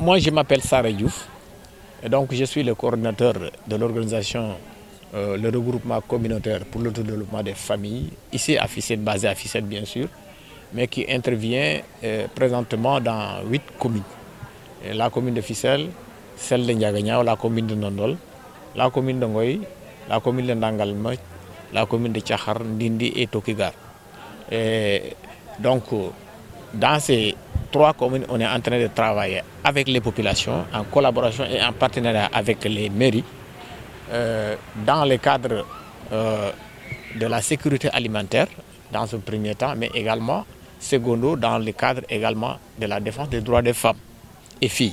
moi je m'appelle Sarah Diouf et donc je suis le coordinateur de l'organisation le regroupement communautaire pour l'autodéveloppement des familles, ici à Fissel, basé à Fissel bien sûr, mais qui intervient présentement dans 8 communes. Et la commune de Fissel, celle de Ndiaganyao, la commune de Nondol, la commune de Ngoy, la commune de Ndangalma, la commune de Tchahar, Ndindi et Tokigar. Et donc, dans ces 3 communes, on est en train de travailler avec les populations, en collaboration et en partenariat avec les mairies, dans le cadre de la sécurité alimentaire, dans ce premier temps, mais également, secondo, dans le cadre également de la défense des droits des femmes et filles.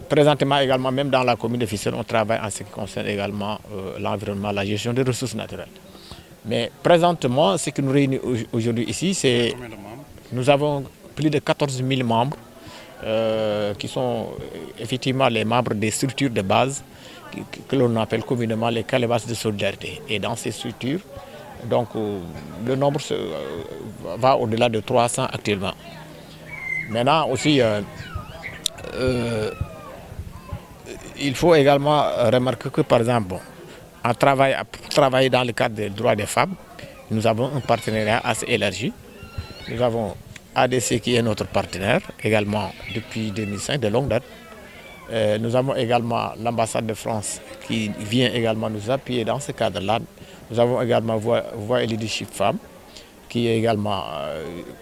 Présentement également, même dans la commune de Fissel, on travaille en ce qui concerne également l'environnement, la gestion des ressources naturelles. Mais présentement, ce qui nous réunit aujourd'hui ici, c'est nous avons plus de 14 000 membres qui sont effectivement les membres des structures de base que l'on appelle communément les calebasses de solidarité. Et dans ces structures, donc, le nombre va au-delà de 300 actuellement. Maintenant aussi, il faut également remarquer que, par exemple, en travaillant dans le cadre des droits des femmes, nous avons un partenariat assez élargi. Nous avons ADC qui est notre partenaire, également depuis 2005, de longue date. Nous avons également l'ambassade de France qui vient également nous appuyer dans ce cadre-là. Nous avons également Voix et Leadership Femmes qui est également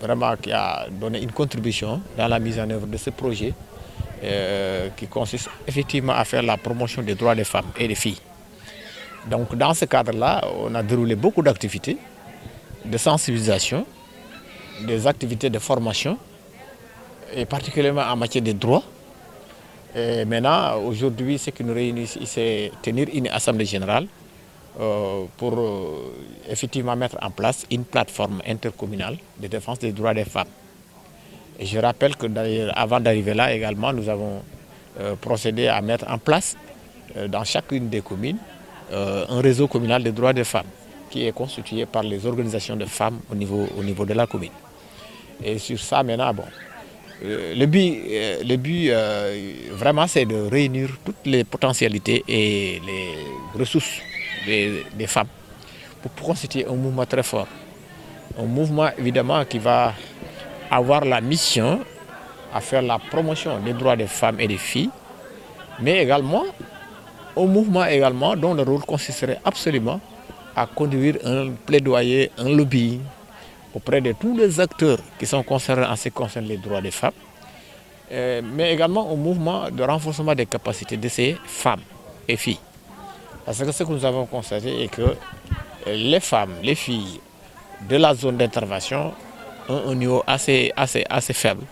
vraiment qui a donné une contribution dans la mise en œuvre de ce projet qui consiste effectivement à faire la promotion des droits des femmes et des filles. Donc dans ce cadre-là, on a déroulé beaucoup d'activités de sensibilisation, des activités de formation, et particulièrement en matière de droits. Et maintenant, aujourd'hui, ce qui nous réunit ici, c'est tenir une assemblée générale pour effectivement mettre en place une plateforme intercommunale de défense des droits des femmes. Et je rappelle que d'ailleurs, avant d'arriver là également, nous avons procédé à mettre en place dans chacune des communes un réseau communal des droits des femmes qui est constitué par les organisations de femmes au niveau de la commune. Et sur ça, maintenant, bon, le but vraiment, c'est de réunir toutes les potentialités et les ressources des femmes pour constituer un mouvement très fort. Un mouvement, évidemment, qui va avoir la mission à faire la promotion des droits des femmes et des filles, mais également un mouvement également dont le rôle consisterait absolument à conduire un plaidoyer, un lobbying auprès de tous les acteurs qui sont concernés en ce qui concerne les droits des femmes, mais également un mouvement de renforcement des capacités de ces femmes et filles. Parce que ce que nous avons constaté est que les femmes, les filles de la zone d'intervention ont un niveau assez faible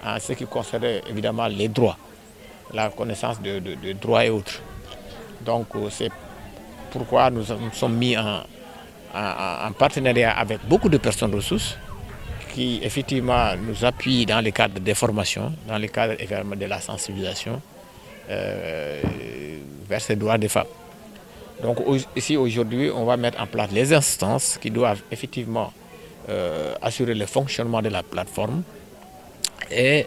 en ce qui concerne évidemment les droits, la connaissance de droits et autres. Donc c'est pourquoi nous sommes mis en partenariat avec beaucoup de personnes ressources qui effectivement nous appuient dans le cadre des formations, dans le cadre également de la sensibilisation vers ces droits des femmes. Donc ici aujourd'hui, on va mettre en place les instances qui doivent effectivement assurer le fonctionnement de la plateforme. Et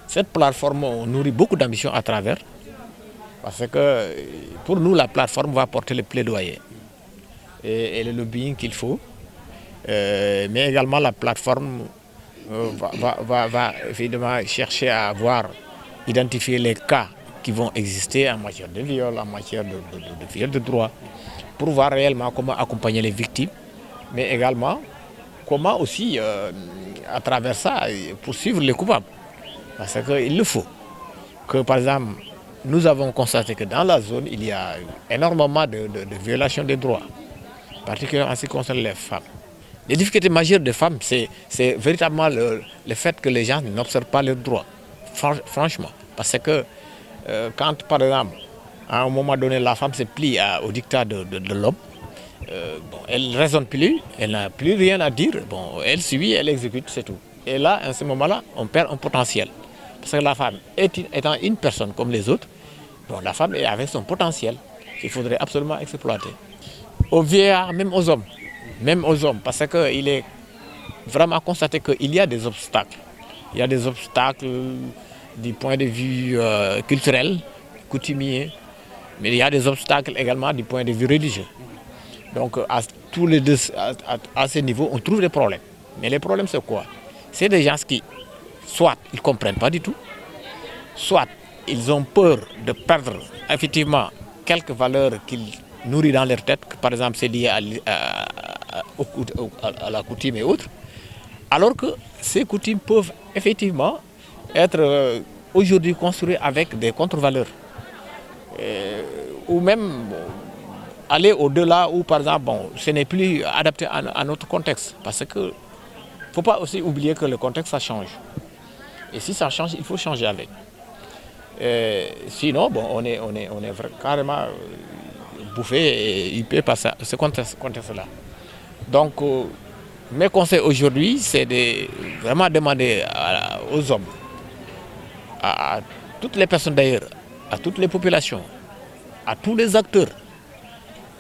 cette plateforme, on nourrit beaucoup d'ambition à travers, parce que pour nous, la plateforme va porter le plaidoyer et le lobbying qu'il faut. Mais également la plateforme va évidemment chercher à identifier les cas qui vont exister en matière de viol, en matière de viol de droit, pour voir réellement comment accompagner les victimes, mais également comment aussi, à travers ça, poursuivre les coupables. Parce qu'il le faut. Que par exemple, nous avons constaté que dans la zone, il y a énormément de violations des droits, particulièrement en ce qui concerne les femmes. Les difficultés majeures des femmes, c'est véritablement le fait que les gens n'observent pas leurs droits, franchement. Parce que quand, par exemple, à un moment donné, la femme se plie au dictat de l'homme, elle ne raisonne plus, elle n'a plus rien à dire, elle suit, elle exécute, c'est tout. Et là, à ce moment-là, on perd un potentiel. Parce que la femme, étant une personne comme les autres, la femme est avec son potentiel qu'il faudrait absolument exploiter. Aux vieillards, même aux hommes, parce qu'il est vraiment constaté qu'il y a des obstacles. Il y a des obstacles du point de vue culturel, coutumier, mais il y a des obstacles également du point de vue religieux. Donc à tous les deux, à ce niveau, on trouve des problèmes. Mais les problèmes, c'est quoi? C'est des gens qui, soit ils ne comprennent pas du tout, soit ils ont peur de perdre effectivement quelques valeurs qu'ils nourrissent dans leur tête, que par exemple c'est lié à la coutume et autres, alors que ces coutumes peuvent effectivement être aujourd'hui construites avec des contre-valeurs. Ou même aller au-delà où par exemple ce n'est plus adapté à notre contexte. Parce qu'il ne faut pas aussi oublier que le contexte ça change. Et si ça change, il faut changer avec. Sinon, on est carrément bouffé et huppé par ce contexte-là. Donc, mes conseils aujourd'hui, c'est de vraiment demander aux hommes, à toutes les personnes d'ailleurs, à toutes les populations, à tous les acteurs,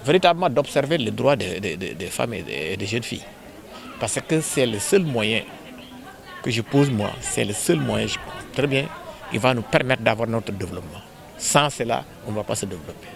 véritablement d'observer les droits des femmes et des jeunes filles. Parce que c'est le seul moyen que je pose moi, c'est le seul moyen, je pense, très bien, qui va nous permettre d'avoir notre développement. Sans cela, on ne va pas se développer.